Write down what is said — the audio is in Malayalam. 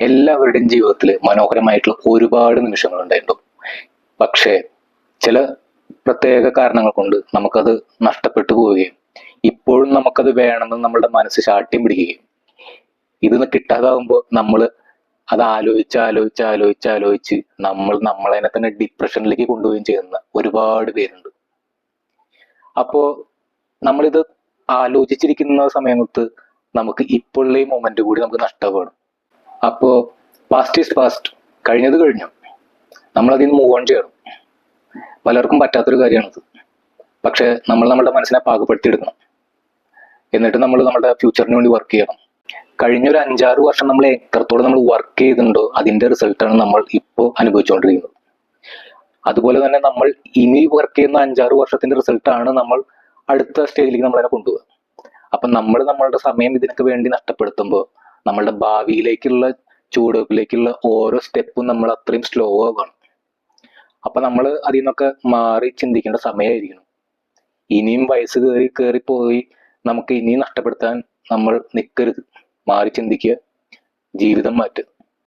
എല്ലാവരുടെയും ജീവിതത്തിൽ മനോഹരമായിട്ടുള്ള ഒരുപാട് നിമിഷങ്ങൾ ഉണ്ടായിട്ടുണ്ടാവും. പക്ഷേ ചില പ്രത്യേക കാരണങ്ങൾ കൊണ്ട് നമുക്കത് നഷ്ടപ്പെട്ടു പോവുകയും ഇപ്പോഴും നമുക്കത് വേണമെന്ന് നമ്മളുടെ മനസ്സ് ശാഠ്യം പിടിക്കുകയും ഇതൊന്ന് കിട്ടാതാവുമ്പോൾ നമ്മൾ അത് ആലോചിച്ച് നമ്മൾ നമ്മളെ തന്നെ ഡിപ്രഷനിലേക്ക് കൊണ്ടുപോവുകയും ചെയ്യുന്ന ഒരുപാട് പേരുണ്ട്. അപ്പോ നമ്മളിത് ആലോചിച്ചിരിക്കുന്ന സമയത്ത് നമുക്ക് ഇപ്പോഴുള്ള ഈ മൊമെന്റ് കൂടി നമുക്ക് നഷ്ടപ്പെടും. അപ്പോ പാസ്റ്റ് ഈസ് പാസ്റ്റ്, കഴിഞ്ഞത് കഴിഞ്ഞു, നമ്മളതിൽ നിന്ന് മൂവ് ഓൺ ചെയ്യണം. പലർക്കും പറ്റാത്തൊരു കാര്യമാണത്. പക്ഷെ നമ്മൾ നമ്മുടെ മനസ്സിനെ പാകപ്പെടുത്തിയെടുക്കണം. എന്നിട്ട് നമ്മൾ നമ്മുടെ ഫ്യൂച്ചറിന് വേണ്ടി വർക്ക് ചെയ്യണം. കഴിഞ്ഞൊരു 5-6 വർഷം നമ്മൾ എത്രത്തോളം നമ്മൾ വർക്ക് ചെയ്തിട്ടുണ്ടോ അതിന്റെ റിസൾട്ടാണ് നമ്മൾ ഇപ്പോൾ അനുഭവിച്ചുകൊണ്ടിരിക്കുന്നത്. അതുപോലെ തന്നെ നമ്മൾ ഇനി വർക്ക് ചെയ്യുന്ന 5-6 വർഷത്തിന്റെ റിസൾട്ടാണ് നമ്മൾ അടുത്ത സ്റ്റേജിലേക്ക് നമ്മളതിനെ കൊണ്ടുപോകുക. അപ്പൊ നമ്മൾ നമ്മളുടെ സമയം ഇതിനൊക്കെ വേണ്ടി നഷ്ടപ്പെടുത്തുമ്പോൾ നമ്മളുടെ ഭാവിയിലേക്കുള്ള ചുവടുവെപ്പിലേക്കുള്ള ഓരോ സ്റ്റെപ്പും നമ്മൾ അത്രയും സ്ലോ ആകണം. അപ്പൊ നമ്മൾ അതിൽ നിന്നൊക്കെ മാറി ചിന്തിക്കേണ്ട സമയമായിരിക്കണം. ഇനിയും വയസ്സ് കയറിപ്പോയി നമുക്ക് ഇനിയും നഷ്ടപ്പെടുത്താൻ നമ്മൾ നിൽക്കരുത്. മാറി ചിന്തിക്കുക, ജീവിതം മാറ്റുക.